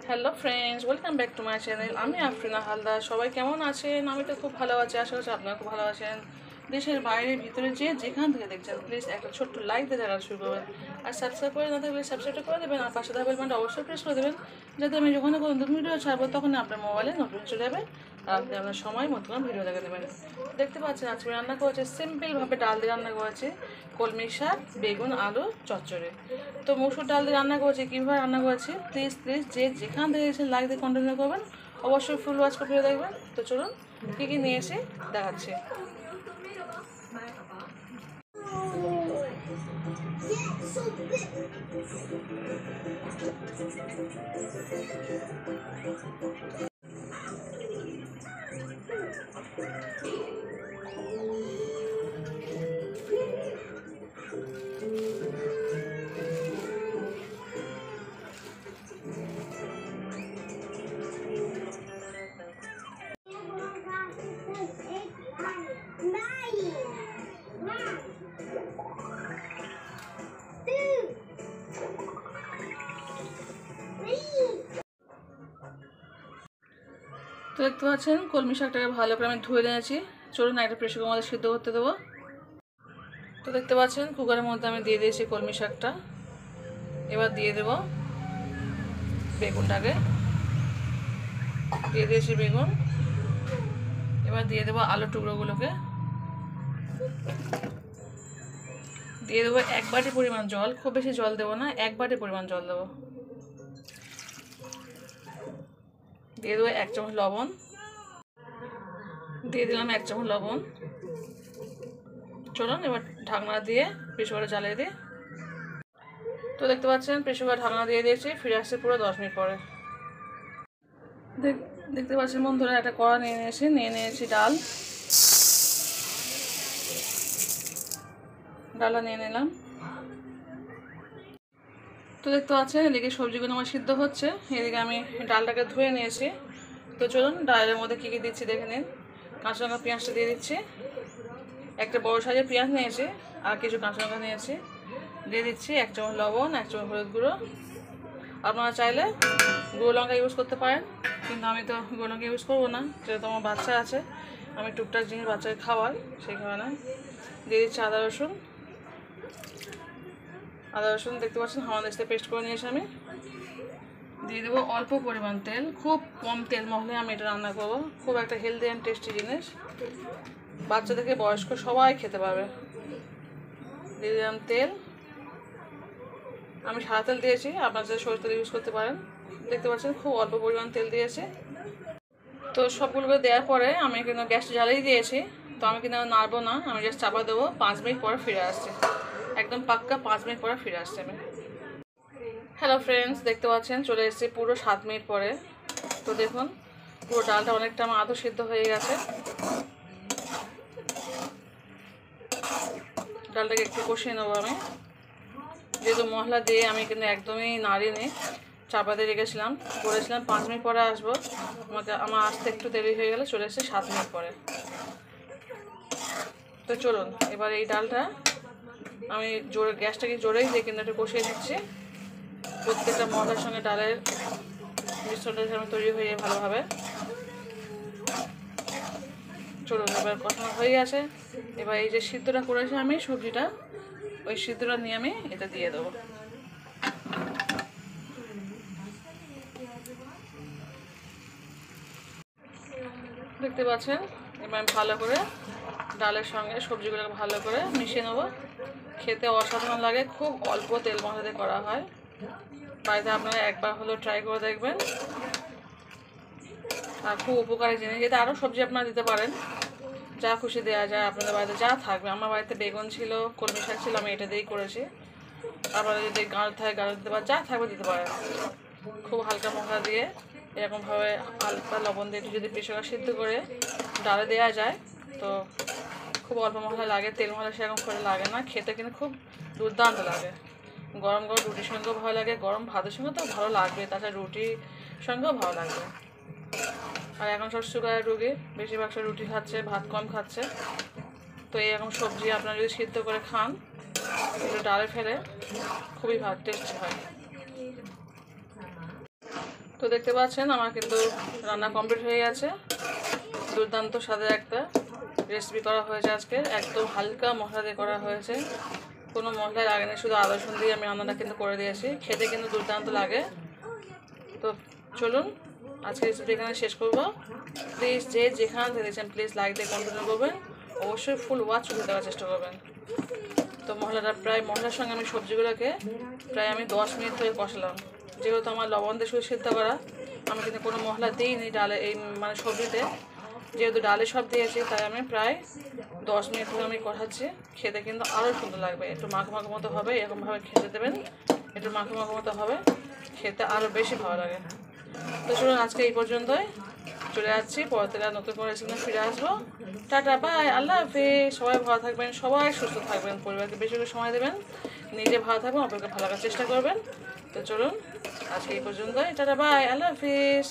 Hello friends, welcome back to my channel. আমি আফরিনা হালদার। সবাই কেমন আছেন? আমি তো খুব ভালো আছি, আশা করছি আপনারা খুব ভালো আছেন। দেশের বাইরে ভিতরে যেখান থেকে দেখছেন প্লিজ একটা ছোট্ট লাইক দিয়ে জানানো শুরু করবেন। আর সাবস্ক্রাইব করে না থাকলে সাবস্ক্রাইব করে দেবেন, আর পাশে থাকা বেল বাটনটা অবশ্যই প্রেস করে দেবেন, যাতে আমি যখন কোনো নতুন ভিডিও ছাড়বো তখন আপনার মোবাইলে নোটিফিকেশন চলে যাবে আর আপনি আপনার সময় মতো ভিডিও দেখে দেবেন। দেখতে পাচ্ছেন আজকে রান্না করেছি সিম্পলভাবে ডাল দিয়ে রান্না করেছি কলমি শাক, বেগুন, আলু চচ্চড়ি। তো মসুর ডাল দিয়ে রান্না করেছি, কীভাবে রান্না করেছি প্লিজ যেখান থেকে এসে লাইক দিয়ে কন্টিনিউ করবেন, অবশ্যই ফুল ওয়াচ করে দেখবেন। তো চলুন কী কী নিয়ে এসে দেখাচ্ছি। তো দেখতে পাচ্ছেন কলমি শাকটাকে ভালো করে আমি ধুয়ে নিয়েছি। চলুন একটা প্রেসার কুকারের মধ্যে সিদ্ধ করতে দেবো। তো দেখতে পাচ্ছেন কুকারের মধ্যে আমি দিয়ে দিয়েছি কলমি শাকটা। এবার দিয়ে দেব বেগুনটাকে, দিয়ে দিয়েছি বেগুন। এবার দিয়ে দেবো আলুর টুকরোগুলোকে, দিয়ে দেবো 1 বাটি পরিমাণ জল। খুব বেশি জল দেবো না, 1 বাটি পরিমাণ জল দেবো। দিয়ে দেবো 1 চামচ লবণ, দিয়ে দিলাম 1 চামচ লবণ। চলুন এবার ঢাকনা দিয়ে প্রেসার কুকারে জ্বালিয়ে দিই। তো দেখতে পাচ্ছেন প্রেসার কুকারে ঢাকনা দিয়ে দিয়েছি, ফিরে আসছে পুরো 10 মিনিট পরে। দেখতে পাচ্ছেন বন্ধুরা, একটা কড়া নিয়ে নিয়েছি ডালটা নিয়ে নিলাম। তো দেখতে পাচ্ছেন এদিকে সবজিগুলো আমার সিদ্ধ হচ্ছে, এদিকে আমি ডালটাকে ধুয়ে নিয়েছি। তো চলুন ডালের মধ্যে কী কী দিচ্ছি দেখে নিন। কাঁচা লঙ্কা পেঁয়াজটা দিয়ে দিচ্ছি, একটা বড় সাইজের পেঁয়াজ নিয়েছি আর কিছু কাঁচা লঙ্কা নিয়েছি। দিয়ে দিচ্ছি 1 চামচ লবণ, 1 চামচ হলুদ গুঁড়ো। আপনারা চাইলে গুঁড়ো লঙ্কা ইউজ করতে পারেন, কিন্তু আমি তো গুঁড়ো লঙ্কা ইউজ করবো না, যেহেতু আমার বাচ্চা আছে। আমি টুকটাক জিনিস বাচ্চাকে খাওয়াই, সেই কারণে। দিয়ে দিচ্ছি আদা রসুন দেখতে পাচ্ছেন হামানদিস্তে পেস্ট করে নিয়েছি আমি। দিয়ে দেবো অল্প পরিমাণ তেল, খুব কম তেল মহলে আমি এটা রান্না করবো। খুব একটা হেলদি অ্যান্ড টেস্টি জিনিস, বাচ্চা থেকে বয়স্ক সবাই খেতে পারবে। দিয়ে দিলাম তেল, আমি সাদা তেল দিয়েছি, আপনারা যদি সরষের তেল ইউজ করতে পারেন। দেখতে পাচ্ছেন খুব অল্প পরিমাণ তেল দিয়েছি। তো সবগুলোকে দেওয়ার পরে আমি কিন্তু গ্যাসটা জ্বালিয়ে দিয়েছি। তো আমি কিন্তু নাড়বো না, আমি জাস্ট চাপা দেবো। 5 মিনিট পরে ফিরে আসছি, একদম পাক্কা 5 মিনিট পরে ফিরে আসছি আমি। হ্যালো ফ্রেন্ডস, দেখতে পাচ্ছেন চলে এসেছি পুরো 7 মিনিট পরে। তো দেখুন পুরো ডালটা অনেকটা আমার আদৌ সিদ্ধ হয়ে গেছে। ডালটাকে একটু কষিয়ে নেবো আমি, যেহেতু মশলা দিয়ে আমি কিন্তু একদমই নাড়িনি, চাপা দিয়ে রেখেছিলাম, বলেছিলাম 5 মিনিট পরে আসবো। আমার আসতে একটু দেরি হয়ে গেলে চলে এসেছে 7 মিনিট পরে। তো চলুন এবার এই ডালটা আমি গ্যাসটাকে জোরেই দিয়ে কিন্তু একটু কষিয়ে নিচ্ছি। প্রত্যেকটা মশলার সঙ্গে ডালের মিশ্রণটা আমি তৈরি হয়ে যায় ভালোভাবে। চলুন এবার কষানো হয়ে গেছে। এবার এই যে সিদ্ধটা করেছি আমি সবজিটা, ওই সিদ্ধটা নিয়ে আমি এটা দিয়ে দেবো। দেখতে পাচ্ছেন এবার আমি ভালো করে ডালের সঙ্গে সবজিগুলোকে ভালো করে মিশিয়ে নেবো। খেতে অসাধারণ লাগে, খুব অল্প তেল মশলা দিয়ে করা হয়। বাড়িতে আপনারা একবার হলেও ট্রাই করে দেখবেন, আর খুব উপকারী জিনিস। এতে আরও সবজি আপনারা দিতে পারেন, যা খুশি দেওয়া যায় আপনাদের বাড়িতে যা থাকবে। আমার বাড়িতে বেগুন ছিল, কলমি শাক ছিল, আমি এটা দিয়েই করেছি। আপনারা যদি গাঁড় থাকে গাঁড় দিতে পারেন, যা থাকবে দিতে পারেন। খুব হালকা মশলা দিয়ে এরকমভাবে হালকা লবণ দিয়ে যদি প্রেসারে সিদ্ধ করে ডালে দেওয়া যায়, তো খুব অল্প মশলা লাগে, তেল মশলা সেরকম করে লাগে না। খেতে কিন্তু খুব দুর্দান্ত লাগে। গরম গরম রুটির সঙ্গেও ভালো লাগে, গরম ভাতের সঙ্গে তো ভালো লাগবে, তাছাড়া রুটির সঙ্গেও ভালো লাগবে। আর এখন সব সুগারের রোগী, বেশিরভাগ সব রুটি খাচ্ছে, ভাত কম খাচ্ছে। তো এরকম সবজি আপনারা যদি সিদ্ধ করে খান, একটু ডালে ফেলে, খুবই ভালো টেস্টি হয়। তো দেখতে পাচ্ছেন আমার কিন্তু রান্না কমপ্লিট হয়ে গেছে। দুর্দান্ত স্বাদের একটা রেসিপি করা হয়েছে আজকে, একদম হালকা মশলা দিয়ে করা হয়েছে, কোনো মশলা লাগে না, শুধু আদা রসুন দিয়ে আমি রান্নাটা কিন্তু করে দিয়েছি। খেতে কিন্তু দুর্দান্ত লাগে। তো চলুন আজকে রেসিপি এখানে শেষ করবো। প্লিজ যে যেখান থেকে দেখছেন প্লিজ লাইক দিয়ে কন্টিনিউ করবেন, অবশ্যই ফুল ওয়াচ করে দেওয়ার চেষ্টা করবেন। তো মশলার সঙ্গে আমি সবজিগুলোকে প্রায় আমি 10 মিনিট ধরে কষালাম। যেহেতু আমার লবণ দিয়ে শুধু সিদ্ধ করা, আমি কিন্তু কোনো মশলা দিইনি ডালে, এই মানে সবজিতে যেহেতু ডালে সব দিয়েছি, তাই আমি প্রায় 10 মিনিট ধরে আমি কষাচ্ছি। খেতে কিন্তু আরও সুন্দর লাগবে, একটু মাখো মাখো মতো হবে, এরকমভাবে খেতে দেবেন, একটু মাখো মাখো মতো হবে, খেতে আরও বেশি ভালো লাগে। তো চলুন আজকে এই পর্যন্তই, চলে যাচ্ছি, পরের থেকে নতুন করে রেসিপি ফিরে আসবো। টাটা, বাই, আল্লাহ হাফিজ। সবাই ভালো থাকবেন, সবাই সুস্থ থাকবেন, পরিবারকে বেশি করে সময় দেবেন, নিজে ভালো থাকবেন, আপনাকে ভালো রাখার চেষ্টা করবেন। তো চলুন আজকে এই পর্যন্তই, টাটা, বাই, আল্লাহ হাফিজ।